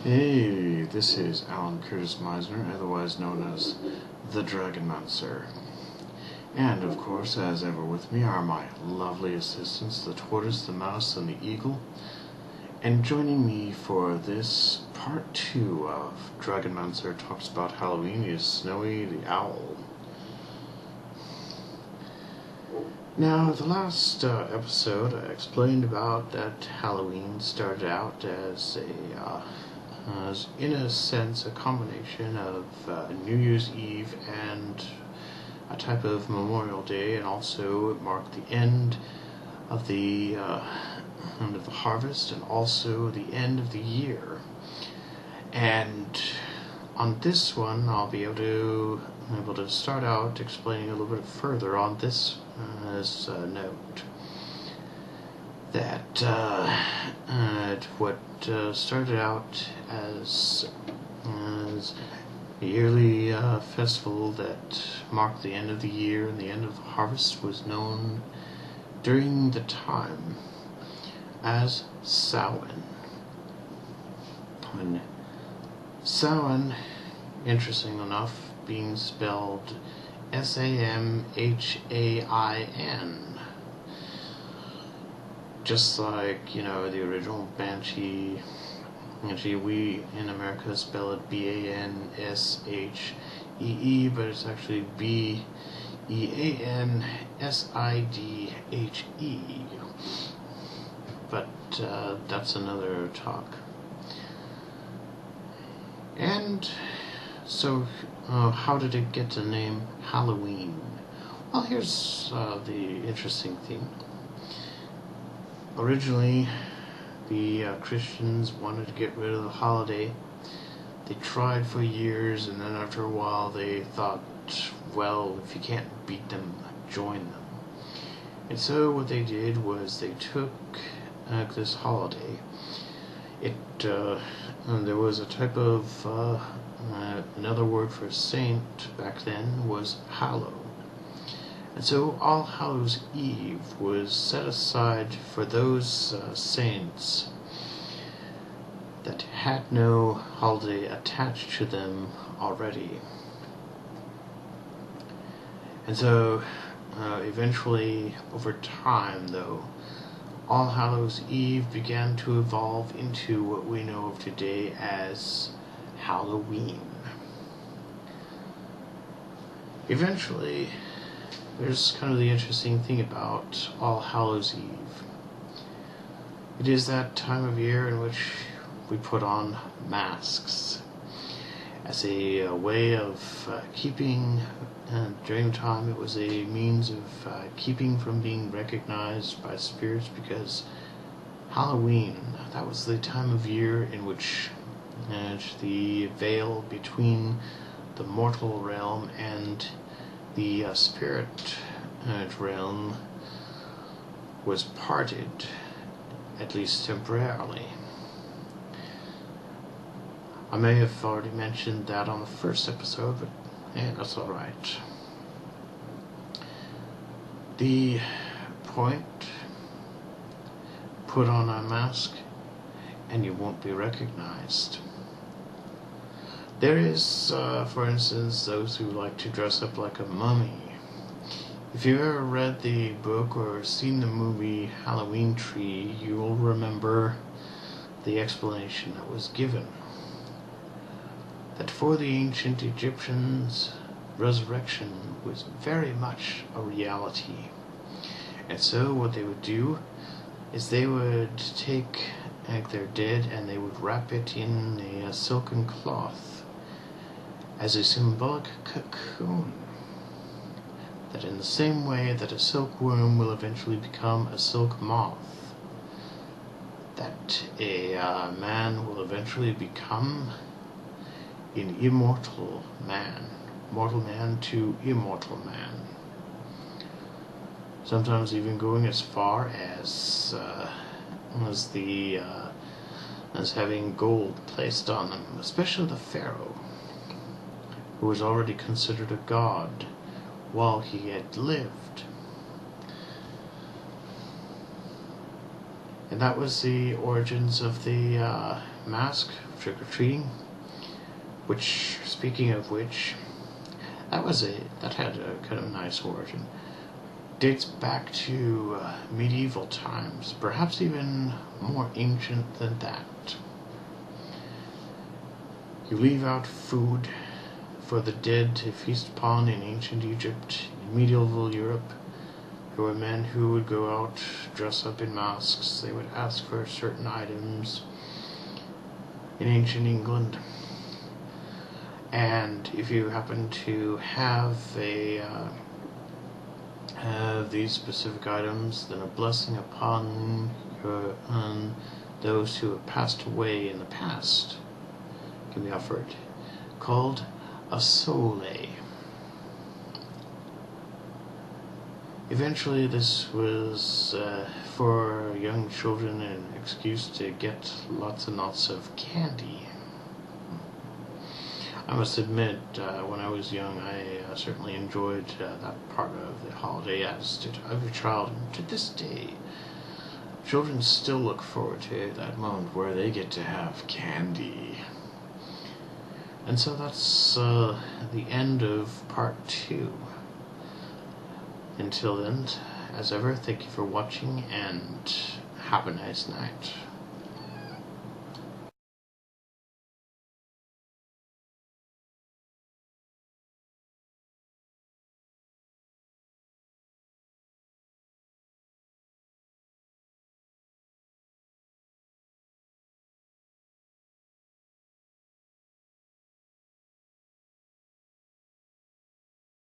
Hey, this is Alan Curtis Meisner, otherwise known as the Dragonmancer. And, of course, as ever with me are my lovely assistants, the tortoise, the mouse, and the eagle. And joining me for this part 2 of Dragonmancer Talks About Halloween is Snowy the Owl. Now, the last episode I explained about that Halloween started out as in a sense a combination of New Year's Eve and a type of Memorial Day, and also it marked the end of the harvest and also the end of the year. And on this one, I'll be able to start out explaining a little bit further on this note that what started out as a yearly festival that marked the end of the year and the end of the harvest was known during the time as Samhain. And Samhain, interesting enough, being spelled Samhain, just like, the original Banshee. Actually, we in America spell it Banshee, but it's actually Beansidhe. But that's another talk. And so, how did it get the name Halloween? Well, here's the interesting thing. Originally, the Christians wanted to get rid of the holiday. They tried for years, and then after a while they thought, well, if you can't beat them, join them. And so what they did was they took this holiday. There was a type of, another word for saint back then was hallow. And so All Hallows Eve was set aside for those saints that had no holiday attached to them already. And so eventually, over time though, All Hallows Eve began to evolve into what we know of today as Halloween. Eventually, there's kind of the interesting thing about All Hallows Eve. It is that time of year in which we put on masks as a way of keeping, during the time it was a means of keeping from being recognized by spirits, because Halloween, that was the time of year in which the veil between the mortal realm and the spirit realm was parted, at least temporarily. I may have already mentioned that on the first episode, but that's alright. The point, put on a mask and you won't be recognized. There is, for instance, those who like to dress up like a mummy. If you've ever read the book or seen the movie Halloween Tree, you will remember the explanation that was given. That for the ancient Egyptians, resurrection was very much a reality. And so what they would do is they would take their dead and they would wrap it in a silken cloth as a symbolic cocoon, that in the same way that a silkworm will eventually become a silk moth, that a man will eventually become an immortal man, mortal man to immortal man, sometimes even going as far as having gold placed on them, especially the pharaoh, who was already considered a god while he had lived. And that was the origins of the mask, trick-or-treating, which, speaking of which, that had a kind of nice origin. Dates back to medieval times, perhaps even more ancient than that. You leave out food for the dead to feast upon in ancient Egypt. In medieval Europe, there were men who would go out, dress up in masks. They would ask for certain items. In ancient England, and if you happen to have these specific items, then a blessing upon those who have passed away in the past can be offered, called a sole. Eventually, this was for young children an excuse to get lots and lots of candy. I must admit, when I was young, I certainly enjoyed that part of the holiday, as did every child. And to this day, children still look forward to that moment where they get to have candy. And so that's the end of part 2. Until then, as ever, thank you for watching, and have a nice night.